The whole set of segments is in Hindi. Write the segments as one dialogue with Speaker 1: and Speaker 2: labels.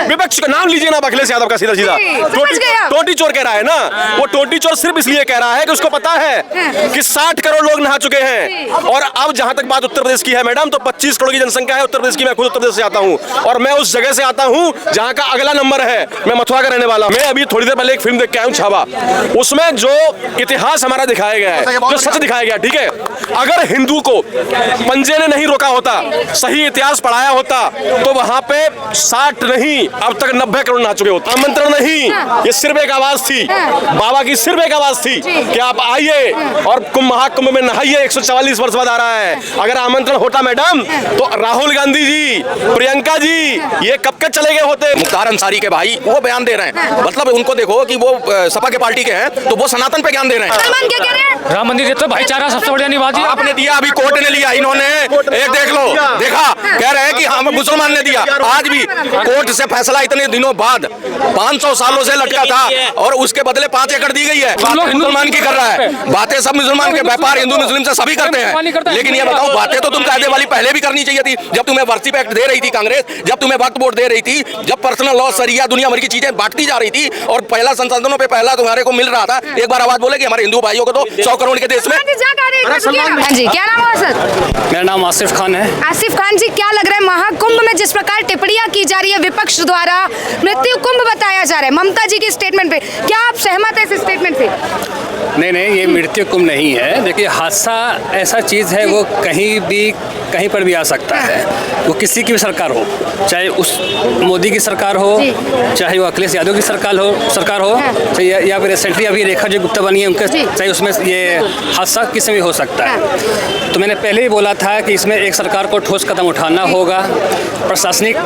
Speaker 1: विपक्ष का नाम लीजिए ना, अखिलेश यादव का सीधा सीधा टोटी चोर कह रहा है ना। वो टोटी चोर सिर्फ इसलिए कह रहा है कि उसको पता है कि 60 करोड़ लोग नहा चुके हैं। और अब जहां तक बात उत्तर प्रदेश की है मैडम, तो 25 करोड़ की जनसंख्या है उत्तर प्रदेश की। मैं खुद उत्तर प्रदेश से आता हूं और मैं उस जगह से आता हूं जहां का अगला नंबर है। मैं मथुरा का रहने वाला हूं। मैं अभी थोड़ी देर पहले एक फिल्म देख के आया हूं, छावा। उसमें जो इतिहास हमारा दिखाया गया है, जो सच दिखाया गया, ठीक है, अगर हिंदू को पंजे ने नहीं रोका होता, सही इतिहास पढ़ाया होता, तो वहां पे 60 नहीं अब तक 90 करोड़ नहा चुके होते। आमंत्रण नहीं, ये सिर्फ एक आवाज थी, बाबा की सिर्फ एक आवाज थी कि आप आइए और कुंभ महाकुंभ में नहाइए। 144 वर्ष बाद आ रहा है। अगर आमंत्रण होता मैडम, तो राहुल गांधी जी, प्रियंका जी, ये कब के चले गए होते।
Speaker 2: मुख्तार अंसारी के भाई वो बयान दे रहे हैं, मतलब उनको देखो कि वो सपा के पार्टी के हैं, तो वो सनातन पे ज्ञान दे रहे हैं।
Speaker 3: राम मंदिर तो भाईचारा सबसे बढ़िया निभाती है।
Speaker 2: आपने दिया, अभी कोर्ट ने लिया, इन्होंने एक देख लो, देखा, कह रहे हैं कि हम मुसलमान ने दिया। आज भी कोर्ट से फैसला इतने दिनों बाद 500 सालों से लटका था और उसके बदले 5 एकड़ दी गई है। मुसलमान की कर रहा है बातें, सब मुसलमान के व्यापार हिंदू मुस्लिम से सभी करते हैं। लेकिन ये बताओ, बातें तो तुम कायदे वाली पहले भी करनी चाहिए थी, जब तुम्हें वर्सिप एक्ट दे रही थी कांग्रेस, जब तुम्हें वक्फ बोर्ड दे रही थी, जब पर्सनल लॉ सरिया दुनिया भर की चीजें बांटती जा रही थी और पहला संसाधनों पे पहला तुम्हारे को मिल रहा था। एक बार आवाज बोले कि हमारे हिंदू भाइयों को तो 100 करोड़ के देश में।
Speaker 4: हाँ जी, क्या नाम है सर?
Speaker 3: मेरा नाम आसिफ खान है।
Speaker 4: आसिफ खान जी, क्या लग रहा है महाकुंभ में जिस प्रकार टिप्पणियां की जा रही है विपक्ष द्वारा, मृत्यु कुंभ बताया जा रहा है ममता जी के स्टेटमेंट पे, क्या आप सहमत है इस स्टेटमेंट पे?
Speaker 3: नहीं, ये मृत्यु कुंभ नहीं है। देखिए, हादसा ऐसा चीज़ है, वो कहीं पर भी आ सकता है। वो किसी की भी सरकार हो, चाहे उस मोदी की सरकार हो, चाहे वो अखिलेश यादव की सरकार हो, या फिर रिसेंटली अभी रेखा जो गुप्ता बनी है उनके, चाहे उसमें ये हादसा किसी में हो सकता है। तो मैंने पहले ही बोला था कि इसमें एक सरकार को ठोस कदम उठाना होगा। प्रशासनिक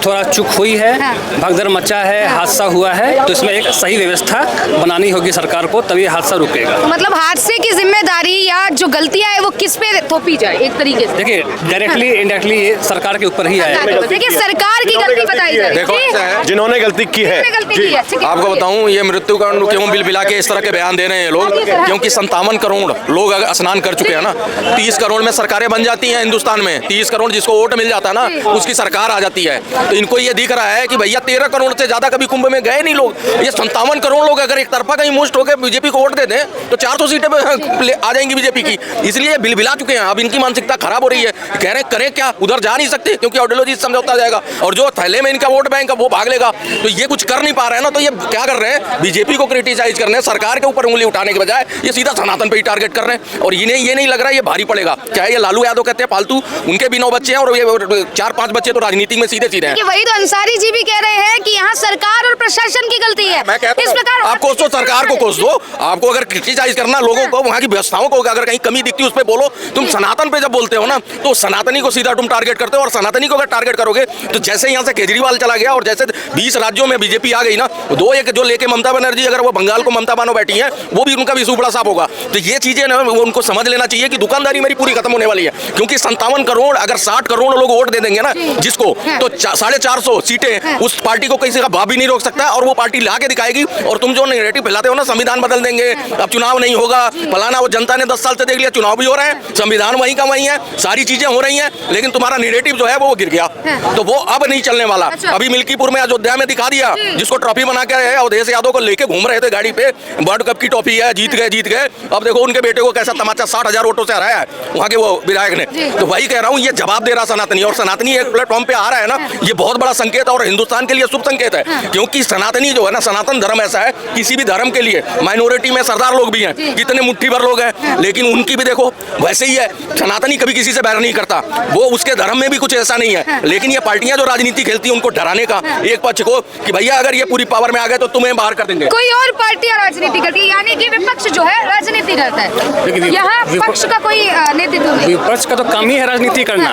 Speaker 3: थोड़ा चूक हुई है, भगदड़ मचा है, हादसा हुआ है, तो इसमें एक सही व्यवस्था बनानी होगी सरकार को, तभी हादसा रुकेगा।
Speaker 4: मतलब हादसे की जिम्मेदारी या जो गलतियां है वो किस पे थोपी जाए एक तरीके से?
Speaker 3: देखिए, डायरेक्टली इनडायरेक्टली ये सरकार के ऊपर ही आएगा।
Speaker 4: देखिए, सरकार की गलती बताई जाए।
Speaker 2: देखो,
Speaker 1: जिन्होंने गलती की है,
Speaker 2: आपको बताऊं, ये मृत्यु का क्यों बिल बिला के इस तरह के बयान दे रहे हैं लोग, क्योंकि 57 करोड़ लोग अगर स्नान कर चुके हैं ना, 30 करोड़ में सरकारें बन जाती हैं हिंदुस्तान में। 30 करोड़ जिसको वोट मिल जाता है ना, उसकी सरकार आ जाती है। तो इनको ये दिख रहा है कि भैया 13 करोड़ से ज्यादा कभी कुंभ में गए नहीं लोग। ये 57 करोड़ लोग अगर एक तरफा कहीं मुश्त होकर बीजेपी को वोट दे दें, तो 400 सीटें आ जाएंगी बीजेपी की। इसलिए बिल बिला चुके हैं। अब इनकी मानसिकता खराब हो रही है, कह रहे हैं करें क्या, उधर जा नहीं सकते क्योंकि आइडियोलॉजी समझौता जाएगा, और जो थैले में इनका वोट बैंक वो भाग लेगा। तो ये कुछ कर नहीं पा रहे हैं ना, तो ये क्या कर रहे हैं, बीजेपी को क्रिटिसाइज कर रहे हैं, सरकार के ऊपर उंगली उठाने के बजाय ये सीधा सनातन पे ही टारगेट कर रहे हैं। और इन्हें ये नहीं लग रहा है ये भारी पड़ेगा। चाहे ये लालू यादव कहते हैं फालतू, उनके भी 9 बच्चे हैं और ये 4-5 बच्चे तो राजनीति में सीधे सीधे हैं।
Speaker 4: वही तो अंसारी जी भी कह रहे हैं कि यहाँ सरकार और प्रशासन की गलती है।
Speaker 2: मैं कहता
Speaker 4: इस प्रकार
Speaker 2: हूं, आपको तो सरकार को कोस दो। आपको अगर क्रिटिसाइज करना लोगों को, वहाँ की व्यवस्थाओं को अगर कहीं कमी दिखती है उस पर बोलो। तुम सनातन पे जब बोलते हो ना, तो सनातनी को सीधा तुम टारगेट करते हो। और सनातनी को अगर टारगेट करोगे तो जैसे यहाँ से केजरीवाल चला गया और जैसे 20 राज्यों में बीजेपी आ गई ना, 2-1 जो लेके ममता बनर्जी, अगर वो बंगाल को ममता बानो बैठी है, वो भी उनका भी सूपड़ा साफ होगा। तो ये चीजें ना उनको समझ लेना चाहिए कि दुकानदारी मेरी पूरी खत्म होने वाली है। क्योंकि 57 करोड़ अगर 60 करोड़ लोग वोट दे देंगे ना जिसको, तो 450 सीटें उस पार्टी को किसी का भाव भी नहीं रोक सकता, और वो पार्टी ला के दिखाएगी। और तुम जो नैरेटिव फैलाते हो ना, संविधान बदल देंगे, अब चुनाव नहीं होगा, फलाना, वो जनता ने 10 साल से देख लिया, चुनाव भी हो रहे हैं, संविधान वहीं का वहीं है, सारी चीजें हो रही हैं, लेकिन तुम्हारा नैरेटिव जो है वो गिर गया। तो वो अब नहीं चलने वाला। अभी मिल्कीपुर में, अयोध्या में दिखा दिया, जिसको ट्रॉफी बना के अवधेश यादव को लेके घूम रहे थे गाड़ी पे, वर्ल्ड कप की ट्रॉफी है, जीत गए। अब देखो उनके बेटे को कैसा तमाचा 60,000 वोटों से हराया है वहाँ के वो विधायक ने। तो वही कह रहा हूँ, ये जवाब दे रहा सनातनी, और सनातनी एक प्लेटफॉर्म पे आ रहा है ना, ये बहुत बड़ा संकेत और हिंदुस्तान के लिए शुभ संकेत है। क्योंकि सनातनी जो है ना, सनातन धर्म ऐसा है, किसी भी धर्म के लिए माइनॉरिटी में सरदार लोग भी हैं, कितने मुट्ठी भर लोग हैं, लेकिन उनकी भी देखो वैसे ही है। सनातनी कभी किसी से बैर नहीं करता, वो उसके धर्म में भी कुछ ऐसा नहीं है। लेकिन ये पार्टियां जो राजनीति खेलती हैं, उनको डराने का एक पक्ष को कि भैया अगर ये पूरी पावर में आ गए तो तुम्हें बाहर कर देंगे।
Speaker 4: कोई और पार्टियां राजनीति करती है, यानी कि विपक्ष जो है राजनीति करता है। यहाँ पक्ष का कोई नेतृत्व नहीं।
Speaker 3: विपक्ष का तो काम ही है राजनीति करना,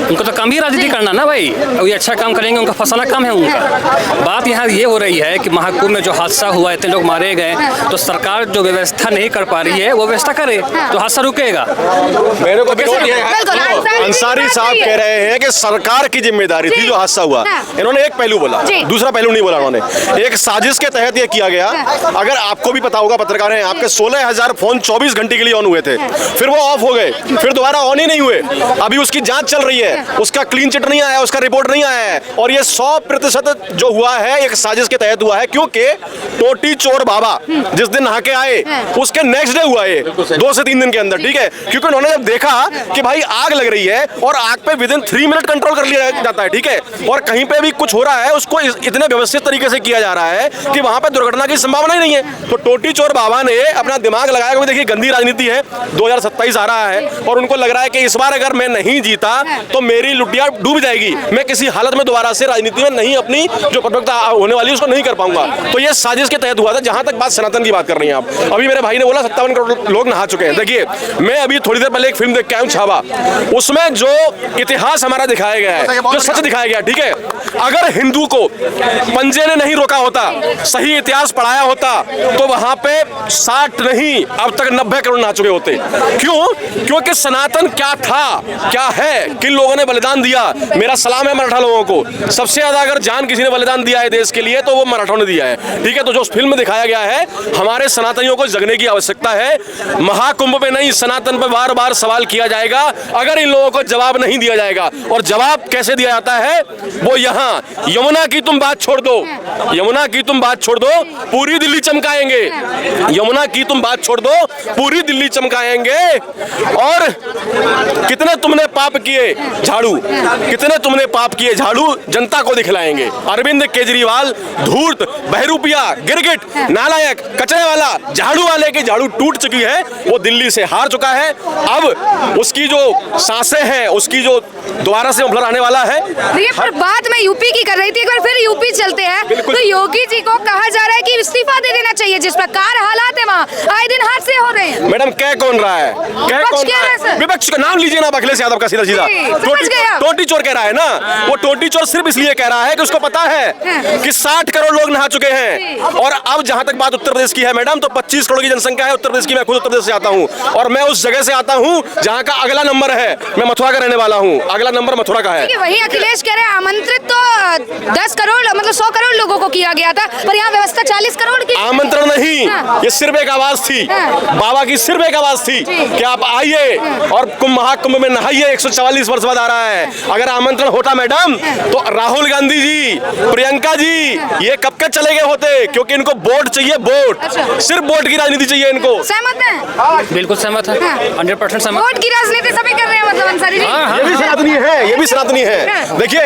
Speaker 3: उनका तो काम ही राजनीति करना ना भाई। वो अच्छा काम करेंगे, उनका फंसाना काम है उनका। बात यहाँ ये हो रही है कि महाकुंभ में जो हादसा हुआ, इतने लोग मारे गए, तो सरकार जो व्यवस्था नहीं कर पा रही है वो व्यवस्था करे तो हादसा रुकेगा। मिलेगा।
Speaker 1: मेरे को
Speaker 4: बिल्कुल,
Speaker 1: अंसारी साहब कह रहे हैं कि सरकार की जिम्मेदारी थी जो हादसा हुआ। इन्होंने एक पहलू बोला, दूसरा पहलू नहीं बोला उन्होंने। एक साजिश के तहत ये किया गया। अगर आपको भी पता होगा, पत्रकार हैं आपके, 16,000 फोन 24 घंटे के लिए ऑन हुए थे, फिर वो ऑफ हो गए, फिर दोबारा ऑन ही नहीं हुए। अभी उसकी जांच चल रही है, उसका क्लीन चिट नहीं आया, उसका रिपोर्ट नहीं आया है, और ये 100% जो हुआ है एक साजिश के तहत हुआ है। क्योंकि टोटी चोर बाबा जिस दिन नहा के आए उसके नेक्स्ट डे हुआ ये 2 से 3 दिन के अंदर, ठीक है। क्योंकि उन्होंने जब देखा कि भाई आग लग रही है और आग पे विदिन 3 मिनट कंट्रोल कर लिया जाता है, ठीक है, और कहीं पे भी कुछ हो रहा है उसको इतने व्यवस्थित तरीके से किया जा रहा है कि वहां पे दुर्घटना की संभावना ही नहीं है। तो टोटी चोर बाबा ने अपना दिमाग लगाया, क्योंकि देखिए गंदी राजनीति है, 2027 आ रहा है और उनको लग रहा है कि इस बार अगर मैं नहीं जीता तो मेरी लुटिया डूब जाएगी, मैं किसी हालत में दोबारा से राजनीति में नहीं अपनी जो परिपक्वता होने वाली है उसको नहीं कर पाऊंगा। तो ये साजिश के तहत हुआ था। जहां तक बात सनातन की बात कर रही हैं आप, अभी मेरे भाई ने बोला 57 करोड़ लोग नहा चुके हैं। देखिए मैं अभी थोड़ी देर पहले एक फिल्म देख के आया हूं, छावा, उसमें जो इतिहास हमारा दिखाया गया है, जो सच दिखाया गया, ठीक है, अगर हिंदू को पंजे ने नहीं रोका होता, सही इतिहास पढ़ाया होता, तो वहां पे 60 नहीं अब तक 90 करोड़ नहा चुके होते। क्यों? क्योंकि सनातन क्या था, क्या है, किन लोगों ने बलिदान दिया। मेरा सलाम है मराठा लोगों को, सबसे ज्यादा अगर जान किसी ने बलिदान दिया है देश के लिए तो वो मराठों ने दिया है, ठीक है। तो जो उस फिल्म में दिखाया गया है, हमारे सनातनियों को जगने की आवश्यकता है। महाकुंभ में नहीं, सनातन पर बार बार सवाल किया जाएगा अगर इन लोगों को जवाब नहीं दिया जाएगा। और जवाब कैसे दिया जाता है, वो यहाँ, यमुना की तुम बात छोड़ दो, यमुना की तुम बात छोड़ दो, पूरी दिल्ली चमकाएंगे, यमुना की तुम बात छोड़ दो, पूरी दिल्ली चमकाएंगे। और कितने तुमने पाप किए झाड़ू, कितने तुमने पाप किए झाड़ू, जनता को दिखलाएंगे। अरविंद केजरीवाल धूर्त, बहरूपिया, गिरगिट, नालायक, कचरे वाला, झाड़ू वाले की झाड़ू टूट चुकी है, वो दिल्ली से हार चुका है। अब उसकी जो सांसें हैं, उसकी जो दोबारा से उभर आने वाला है।
Speaker 4: पर बात मैं यूपी की कर रही थी, एक बार फिर यूपी चलते हैं। तो योगी जी को कहा जा रहा है कि इस्तीफा दे देना चाहिए, जिस प्रकार हालात है वहाँ, आए दिन हादसे हो रहे हैं।
Speaker 1: मैडम कह कौन रहा है, कह कौन रहा है? विपक्ष का नाम लीजिए ना, अखिलेश यादव का, सीधा सीधा टोटी चोर कह रहा है ना। वो टोटी चोर सिर्फ इसलिए कह रहा है कि उसको पता है कि 60 करोड़ लोग नहा चुके हैं। और अब जहां तक बात उत्तर प्रदेश की है मैडम, तो 25 करोड़ की जनसंख्या है उत्तर प्रदेश की। मैं खुद उत्तर प्रदेश से आता हूं और मैं उस जगह से आता हूं जहां का अगला नंबर है। मैं मथुरा का रहने वाला हूं, अगला नंबर मथुरा का है।
Speaker 4: वही अखिलेश कह रहे हैं आमंत्रित तो 10 करोड़ मतलब 100 करोड़ लोगों को किया गया था, पर यहाँ व्यवस्था 40 करोड़ की।
Speaker 1: आमंत्रण नहीं, ये सिर्फ एक आवाज थी, बाबा की सिर्फ एक आवाज थी कि आप आइए और महाकुंभ में नहाइए। 144 वर्ष बाद आ रहा है। अगर आमंत्रण होता मैडम तो राहुल गांधी जी, प्रियंका जी ये कब के चले गए होते, क्योंकि इनको वोट चाहिए, वोट, सिर्फ वोट की राजनीति चाहिए इनको।
Speaker 4: सहमत है?
Speaker 3: बिल्कुल सहमत है, 100% सहमत।
Speaker 4: वोट की राजनीति सभी कर रहे हैं मतलब अंसारी जी।
Speaker 1: ये भी सनातनी है, ये भी सनातनी है। देखिए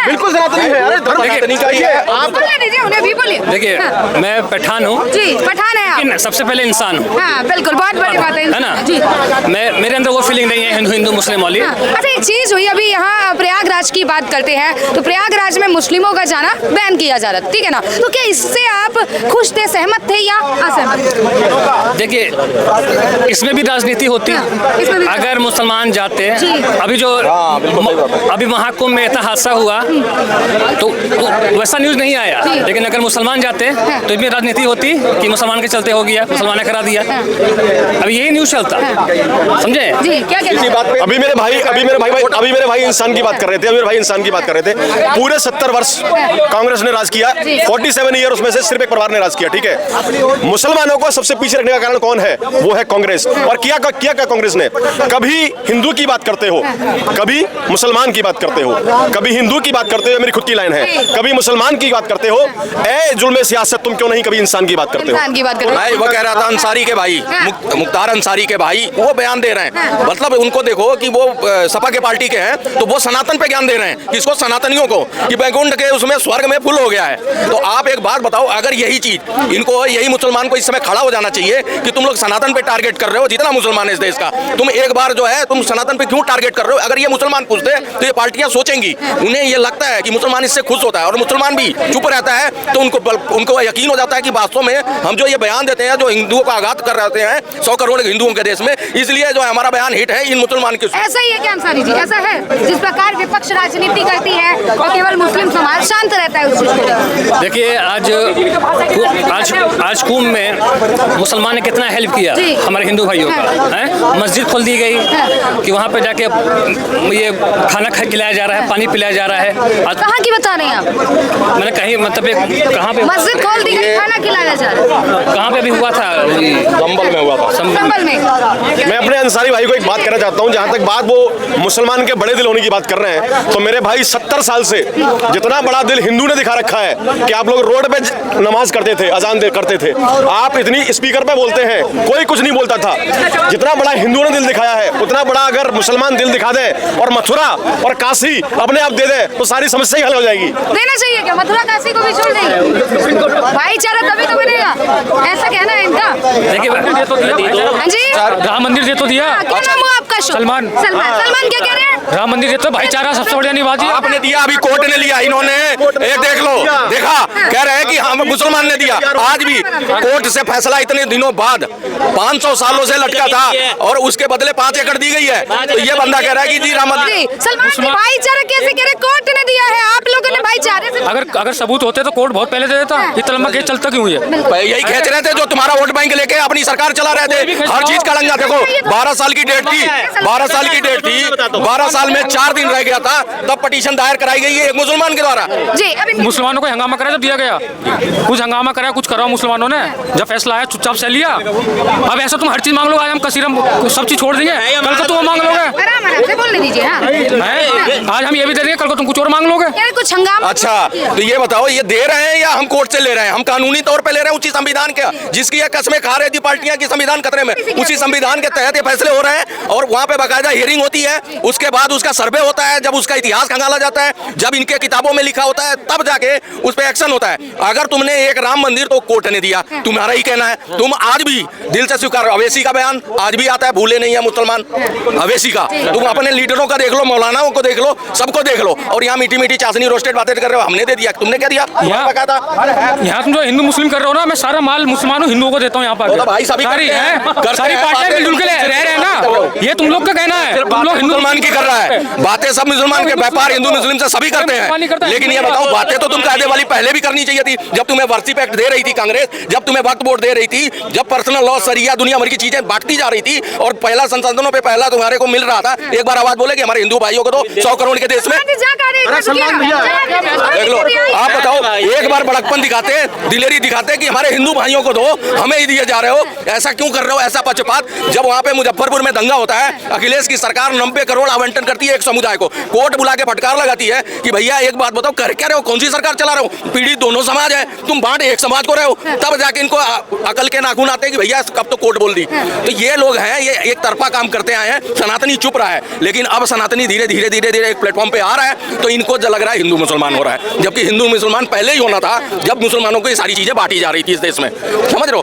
Speaker 1: बिल्कुल सनातनी है। अरे धर्म सनातनी का ये आप
Speaker 4: बोलने दीजिए, उन्हें भी बोलिए।
Speaker 3: देखिए मैं पठान हूँ
Speaker 4: जी, पठान है आप,
Speaker 3: सबसे पहले इंसान हूँ।
Speaker 4: हाँ बिल्कुल, बहुत बड़ी बात है
Speaker 3: ना
Speaker 4: जी।
Speaker 3: मेरे अंदर वो फीलिंग नहीं है हिंदू मुस्लिम वाली।
Speaker 4: अच्छा एक चीज हुई, अभी यहाँ प्रयागराज की बात करते हैं, तो प्रयागराज में मुस्लिमों का जाना बैन किया जा रहा है, ठीक है ना। तो क्या इससे आप खुश थे, सहमत थे या असहमत?
Speaker 3: देखिए इसमें भी राजनीति होती है। अगर मुसलमान जाते, अभी जो अभी महाकुंभ में इतना हादसा हुआ तो वैसा न्यूज नहीं आया, लेकिन अगर मुसलमान जाते तो इसमें राजनीति होती कि मुसलमान के चलते हो गया, मुसलमान ने करा दिया। अभी यही न्यूज चलता, समझे?
Speaker 1: अभी मेरे भाई इंसान की बात कर रहे थे, इंसान की बात कर रहे थे। पूरे 70 वर्ष कांग्रेस ने राज किया, 47 ईयर उसमें से सिर्फ एक परिवार ने राज किया, ठीक है। मुसलमानों को सबसे पीछे रखने का कारण कौन है? वो है कांग्रेस। और किया क्या कांग्रेस ने? कभी हिंदू की बात करते हो, कभी मुसलमान की बात करते हो, कभी हिंदू की बात करते हो, मेरी खुद की लाइन है, कभी मुसलमान की बात करते हो। ए जुल्मे सियासत, तुम क्यों नहीं कभी इंसान की बात करते हो?
Speaker 2: मैं वो कह रहा था अंसारी के भाई, मुख्तार अंसारी के भाई, वो बयान दे रहे हैं। मतलब उनको देखो कि वो सपा के पार्टी के हैं, तो वो सनातन पे ज्ञान दे रहे हैं, किसको? सनातनियों को, कि बैकुंठ के उसमें स्वर्ग में फुल हो गया है। तो आप एक बात बताओ, अगर यही चीज इनको, यही मुसलमान को इस समय खड़ा हो जाना चाहिए कि तुम लोग सनातन पे टारगेट कर रहे हो, जितना मुसलमान है इस देश का, तुम एक बार जो है तुम सनातन पे क्यों टारगेट कर रहे हो? अगर ये मुसलमान पूछते तो ये पार्टियां सोचेंगी, उन्हें ये लगता है कि मुसलमान इससे खुश होता है और मुसलमान भी चुप रहता है, तो उनको यकीन हो जाता है कि वास्तव में हम जो ये बयान देते हैं, जो हिंदुओं का आघात कर रहे हैं 100 करोड़ हिंदुओं के देश में, इसलिए जो हमारा बयान हिट है इन मुसलमान के।
Speaker 4: ऐसा ही है क्या अंसारी जी? ऐसा है जिस प्रकार विपक्ष राजनीति करती है और केवल मुस्लिम समाज शांत रहता लगता है उस चीज को?
Speaker 3: देखिए आज कुंभ में मुसलमान ने कितना हेल्प किया
Speaker 4: जी।
Speaker 3: हमारे हिंदू भाइयों का, है मस्जिद खोल दी गई कि वहाँ पे जाके ये खाना खिलाया जा रहा है, पानी पिलाया जा रहा है।
Speaker 4: कहाँ की बता रहे हैं आप?
Speaker 3: मैंने कहीं मतलब कहाँ पे
Speaker 4: मस्जिद खोल दी गई, खाना खिलाया जा रहा है,
Speaker 3: कहाँ पे अभी हुआ था?
Speaker 1: संभल में हुआ था।
Speaker 4: संभल में।
Speaker 1: मैं अपने अंसारी भाई को एक बात कहना चाहता हूँ, जहाँ तक बात वो मुसलमान के बड़े दिल होने की बात कर रहे हैं, तो मेरे भाई 70 साल से जितना बड़ा दिल हिंदू ने दिखा रखा है कि आप लोग रोड पे नमाज करते थे, अजान करते थे, आप इतनी स्पीकर पे बोलते हैं, कोई कुछ नहीं बोलता था। जितना बड़ा हिंदू ने दिल दिखाया है, उतना बड़ा अगर मुसलमान दिल दिखा दे और मथुरा और काशी अपने आप दे दे तो सारी समस्या ही हल हो जाएगी।
Speaker 4: देना चाहिए क्या? मथुरा काशी को भी छोड़ देंगे? भाईचारा तभी तो बनेगा, ऐसा कहना है इनका।
Speaker 3: देखिए
Speaker 4: हाँ जी,
Speaker 3: राम मंदिर दे तो दिया।
Speaker 4: क्या नाम हुआ आपका?
Speaker 3: सलमान।
Speaker 4: सलमान क्या कह रहे हैं?
Speaker 3: राम मंदिर दे तो भाईचारा सबसे बढ़िया निभा दिया।
Speaker 2: आपने दिया, अभी कोर्ट ने लिया, इन्होंने ये देख लो, देखा, कह रहे हैं कि हम मुसलमान ने दिया। आज भी कोर्ट से फैसला इतने दिनों बाद 500 सालों से लटका था और उसके बदले 5 एकड़ दी गई है। तो ये बंदा कह रहा है कि जी राम मंदिर।
Speaker 4: सलमान जी, भाईचारा कैसे कह रहे? कोर्ट ने दिया है, आप लोगों ने भाईचारे से।
Speaker 3: अगर सबूत होते तो कोर्ट बहुत पहले दे देता। इतना लंबा केस चलता क्यों है?
Speaker 2: यही खेच रहे थे जो तुम्हारा वोट बैंक लेके अपनी सरकार चला रहे थे, हर चीज का लंगा। देखो 12 साल की डेट थी, 12 साल की डेट थी, 12 साल में 4 दिन रह गया था, तब पटिशन दायर कराई गई है एक मुसलमान के द्वारा।
Speaker 4: जी, अभी
Speaker 3: मुसलमानों को हंगामा करा जब दिया गया, कुछ हंगामा करा, कुछ करा मुसलमानों ने, जब फैसला आया चुपचाप से लिया। अब ऐसा तुम हर चीज मांग लो, आज हम कसीरम सब चीज छोड़ देंगे, कल को तुम मांग लोगे।
Speaker 4: आराम से बोलने दीजिए। हाँ,
Speaker 3: आज हम ये भी दे देंगे, कल को तुम कुछ और मांग लोगे।
Speaker 4: यार कुछ हंगामा।
Speaker 2: अच्छा, तो ये बताओ, ये दे रहे हैं या हम कोर्ट से ले रहे हैं? हम कानूनी तौर पे ले रहे हैं उसी संविधान के जिसकी ये कस्में खा रही थी पार्टियां की संविधान खतरे में, उसी संविधान के तहत ये फैसले हो रहे हैं। और वहाँ पे बाकायदा हियरिंग होती है, उसके बाद उसका सर्वे होता है, जब उसका इतिहास खंगाला जाता है, जब इनके किताबों में लिखा होता है, तब जाके उस पर एक्शन होता है। अगर तुमने एक राम मंदिर तो कोर्ट ने दिया, तुम्हारा ही कहना है, तुम आज भी दिल से स्वीकार। अवैसी का बयान आज भी आता है, भूले नहीं है मुसलमान अवैसी का। तुम अपने लीडरों का देख लो, मौलानाओं को देख लो, सबको देख लो, और यहाँ मीठी मीठी चाशनी रोस्टेड बातें कर रहे हो, हमने दे दिया, तुमने क्या दिया?
Speaker 3: यहाँ तुम जो हिंदू मुस्लिम कर रहे हो ना, मैं सारा माल मुसलमानों हिंदुओं को देता हूँ। यहाँ पर
Speaker 2: भाई सभी
Speaker 3: सारी पार्टियां मिलजुल के रह रहे हैं ना, ये तुम लोग का कहना है। तुम लोग
Speaker 2: मुसलमान की कर रहा है बातें, सब मुसलमान के व्यापार हिंदू मुस्लिम से सभी करते हैं, लेकिन ये बताओ, बातें तो तुम कायदे वाली पहले भी करनी चाहिए थी, जब तुम्हें वर्शिप एक्ट दे रही थी कांग्रेस, जब तुम्हें वक्फ बोर्ड दे रही थी, जब पर्सनल लॉ सरिया दुनिया भर की चीजें बांटती जा रही थी, और पहला संसाधनों पे पहला तुम्हारे को मिल रहा था। एक बार आवाज बोले कि हमारे हिंदू भाइयों को तो 100 करोड़ के देश में। देख लो, आप बताओ, एक बार बड़कपन दिखाते, दिलेरी दिखाते कि हमारे हिंदू भाइयों को दो, हमें ही दिए जा रहे हो, ऐसा क्यों कर रहे हो, ऐसा पक्षपात। जब वहां पे मुजफ्फरपुर में दंगा होता है, अखिलेश की सरकार 90 करोड़ आवंटन करती है एक समुदाय को, कोर्ट बुला के फटकार लगाती है कि भैया एक बात बताओ, कर क्या रहे हो, कौन सी सरकार चला रहे हो, पीड़ित दोनों समाज है, तुम बांट एक समाज को रहे हो, तब जाके इनको अकल के नाखून आते हैं कि भैया कब तो कोर्ट बोल दी। तो ये लोग हैं, ये एक तरफा काम करते आए हैं, सनातनी चुप रहा है, लेकिन अब सनातनी धीरे धीरे धीरे धीरे एक प्लेटफॉर्म पे आ रहा है, तो इनको लग रहा है हिंदू मुसलमान हो रहा है, जबकि हिंदू मुसलमान पहले ही होना था, जब मुसलमानों को ये सारी चीजें बांटी जा रही थी इस देश में, समझ रहे हो।